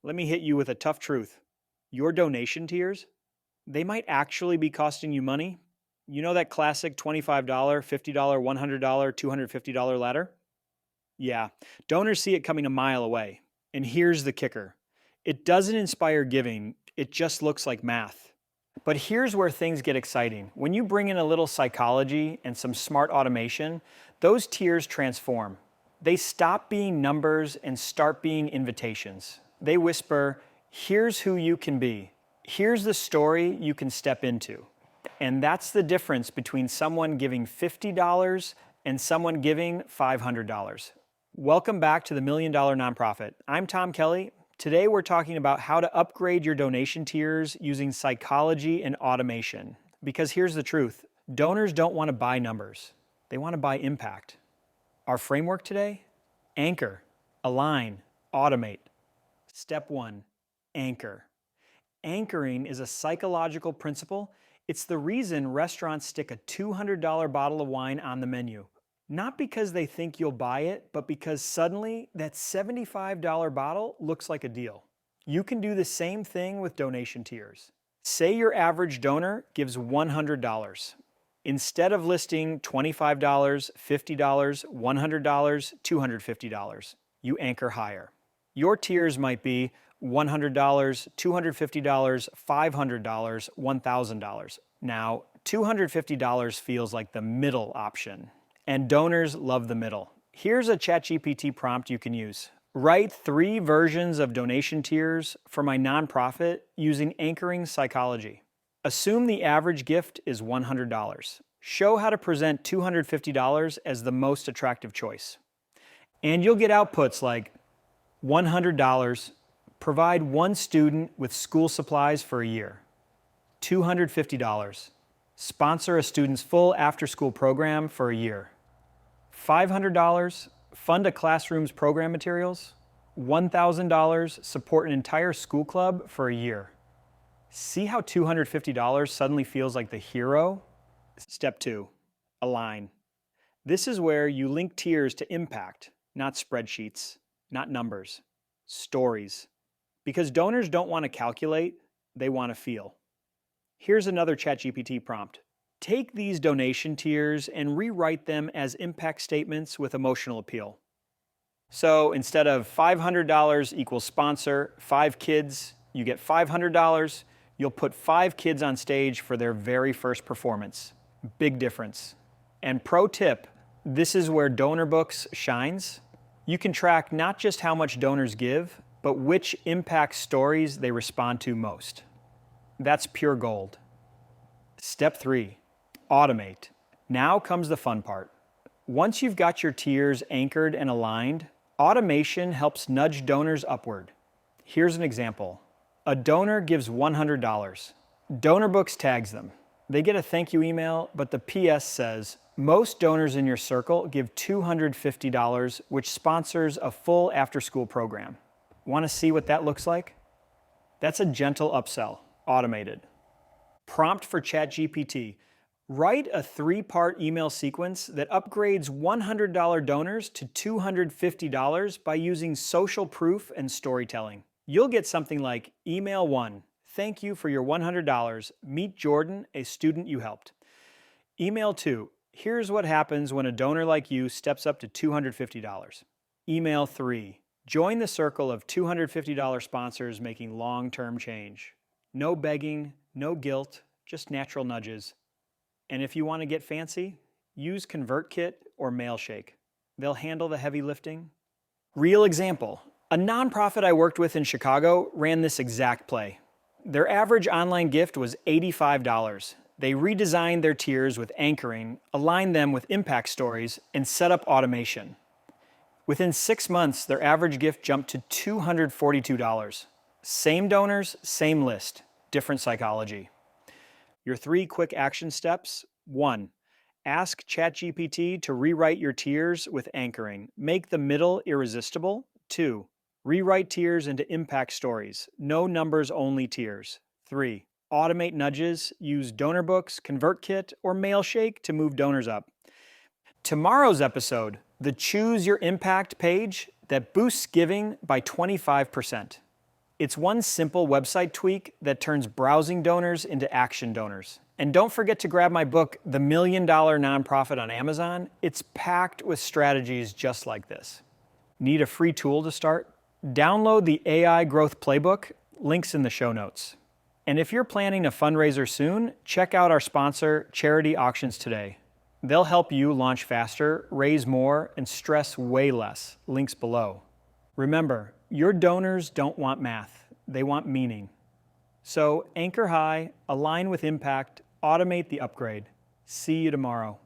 Let me hit you with a tough truth. Your donation tiers, they might actually be costing you money. You know that classic $25, $50, $100, $250 ladder? Yeah, donors see it coming a mile away. And here's the kicker. It doesn't inspire giving, it just looks like math. But here's where things get exciting. When you bring in a little psychology and some smart automation, those tiers transform. They stop being numbers and start being invitations. They whisper, here's who you can be. Here's the story you can step into. And that's the difference between someone giving $50 and someone giving $500. Welcome back to the Million Dollar Nonprofit. I'm Tom Kelly. Today we're talking about how to upgrade your donation tiers using psychology and automation. Because here's the truth, donors don't want to buy numbers, they want to buy impact. Our framework today? Anchor, align, automate. Step 1, anchor. Anchoring is a psychological principle. It's the reason restaurants stick a $200 bottle of wine on the menu. Not because they think you'll buy it, but because suddenly that $75 bottle looks like a deal. You can do the same thing with donation tiers. Say your average donor gives $100. Instead of listing $25, $50, $100, $250, you anchor higher. Your tiers might be $100, $250, $500, $1,000. Now, $250 feels like the middle option, and donors love the middle. Here's a ChatGPT prompt you can use. Write 3 versions of donation tiers for my nonprofit using anchoring psychology. Assume the average gift is $100. Show how to present $250 as the most attractive choice. And you'll get outputs like $100, provide one student with school supplies for a year. $250, sponsor a student's full after-school program for a year. $500, fund a classroom's program materials. $1,000, support an entire school club for a year. See how $250 suddenly feels like the hero? Step 2, align. This is where you link tiers to impact, not spreadsheets, not numbers, stories. Because donors don't want to calculate, they want to feel. Here's another ChatGPT prompt. Take these donation tiers and rewrite them as impact statements with emotional appeal. So instead of $500 equals sponsor 5 kids, you get $500, you'll put 5 kids on stage for their very first performance. Big difference. And pro tip, this is where Donor Books shines. You can track not just how much donors give, but which impact stories they respond to most. That's pure gold. Step 3, automate. Now comes the fun part. Once you've got your tiers anchored and aligned, automation helps nudge donors upward. Here's an example. A donor gives $100. Donor Books tags them. They get a thank you email, but the PS says, most donors in your circle give $250, which sponsors a full after-school program. Want to see what that looks like? That's a gentle upsell, automated. Prompt for ChatGPT. Write a 3-part email sequence that upgrades $100 donors to $250 by using social proof and storytelling. You'll get something like, Email 1, thank you for your $100. Meet Jordan, a student you helped. Email 2, here's what happens when a donor like you steps up to $250. Email 3, join the circle of $250 sponsors making long-term change. No begging, no guilt, just natural nudges. And if you want to get fancy, use ConvertKit or Mailshake. They'll handle the heavy lifting. Real example, a nonprofit I worked with in Chicago ran this exact play. Their average online gift was $85. They redesigned their tiers with anchoring, aligned them with impact stories, and set up automation. Within 6 months, their average gift jumped to $242. Same donors, same list, different psychology. Your 3 quick action steps. 1, ask ChatGPT to rewrite your tiers with anchoring. Make the middle irresistible. 2, rewrite tiers into impact stories. No numbers only tiers. 3, automate nudges. Use Donor Books, ConvertKit, or Mailshake to move donors up. Tomorrow's episode, the Choose Your Impact page that boosts giving by 25%. It's one simple website tweak that turns browsing donors into action donors. And don't forget to grab my book, The $1 Million Nonprofit on Amazon. It's packed with strategies just like this. Need a free tool to start? Download the AI Growth Playbook, links in the show notes. And if you're planning a fundraiser soon, check out our sponsor, Charity Auctions Today. They'll help you launch faster, raise more, and stress way less. Links below. Remember, your donors don't want math, they want meaning. So anchor high, align with impact, automate the upgrade. See you tomorrow.